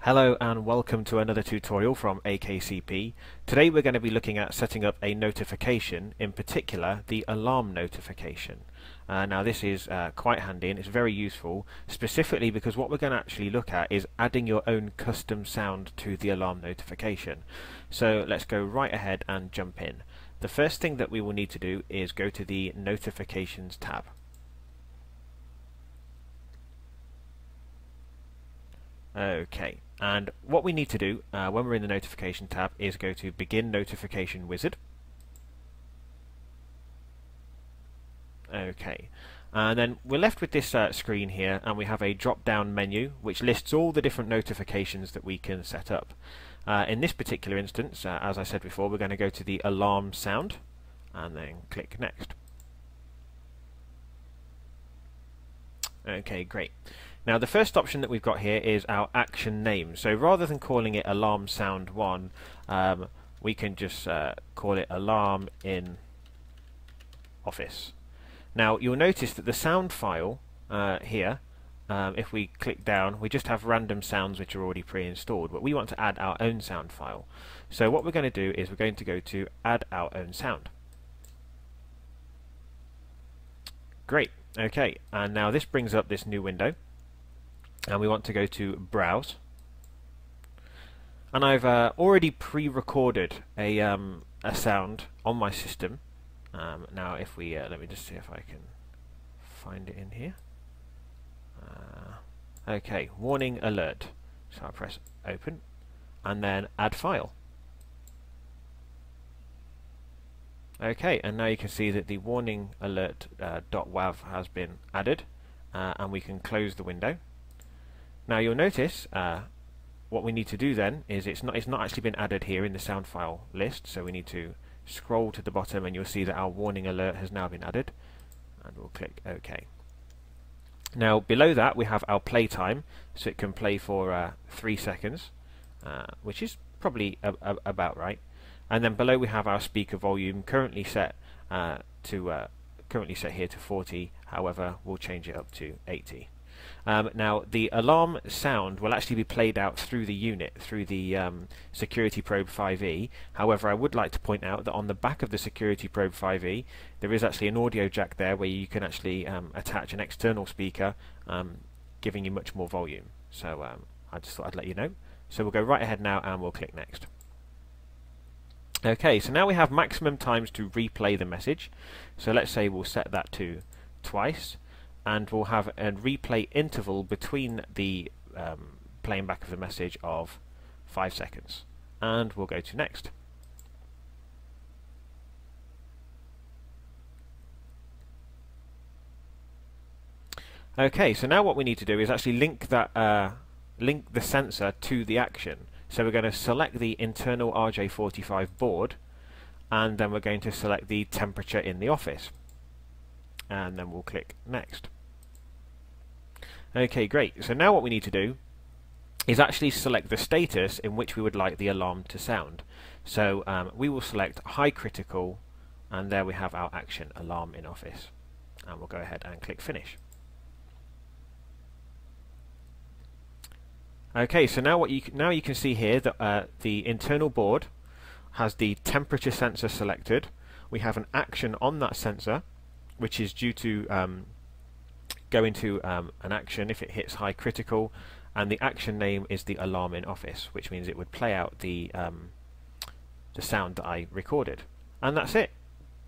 Hello and welcome to another tutorial from AKCP. Today we're going to be looking at setting up a notification, in particular the alarm notification. Now this is quite handy and it's very useful, specifically because what we're going to actually look at is adding your own custom sound to the alarm notification. So let's go right ahead and jump in. The first thing that we will need to do is go to the Notifications tab. Okay, and what we need to do when we're in the Notification tab is go to Begin Notification Wizard. Okay, and then we're left with this screen here, and we have a drop-down menu which lists all the different notifications that we can set up. In this particular instance, as I said before, we're going to go to the alarm sound and then click Next. Okay, great. Now the first option that we've got here is our action name. So rather than calling it alarm sound 1, we can just call it alarm in office. Now you'll notice that the sound file here, if we click down, we just have random sounds which are already pre-installed, but we want to add our own sound file. So what we're going to do is we're going to go to add our own sound. Great, okay, and now this brings up this new window. And we want to go to Browse, and I've already pre-recorded a sound on my system. Now if we let me just see if I can find it in here. Okay, warning alert. So I'll press open and then add file. Okay, and now you can see that the warning alert .wav has been added, and we can close the window. Now you'll notice what we need to do then is it's not actually been added here in the sound file list, so we need to scroll to the bottom and you'll see that our warning alert has now been added, and we'll click OK. Now below that we have our play time, so it can play for 3 seconds, which is probably about right. And then below we have our speaker volume, currently set here to 40. However, we'll change it up to 80. Now the alarm sound will actually be played out through the unit, through the Security Probe 5e. However, I would like to point out that on the back of the Security Probe 5e there is actually an audio jack there where you can actually attach an external speaker, giving you much more volume. So I just thought I'd let you know. So we'll go right ahead now and we'll click Next. Okay, so now we have maximum times to replay the message. So let's say we'll set that to twice. And we'll have a replay interval between the playing back of the message of 5 seconds. And we'll go to Next. Okay, so now what we need to do is actually link the sensor to the action. So we're going to select the internal RJ45 board, and then we're going to select the temperature in the office. And then we'll click Next. Okay, great. So now what we need to do is actually select the status in which we would like the alarm to sound. So we will select high critical, and there we have our action, alarm in office. And we'll go ahead and click Finish. Okay, so now you can see here that the internal board has the temperature sensor selected. We have an action on that sensor, which is due to go into an action if it hits high critical, and the action name is the alarm in office, which means it would play out the sound that I recorded. And that's it.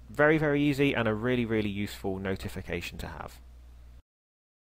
Very, very easy and a really, really useful notification to have.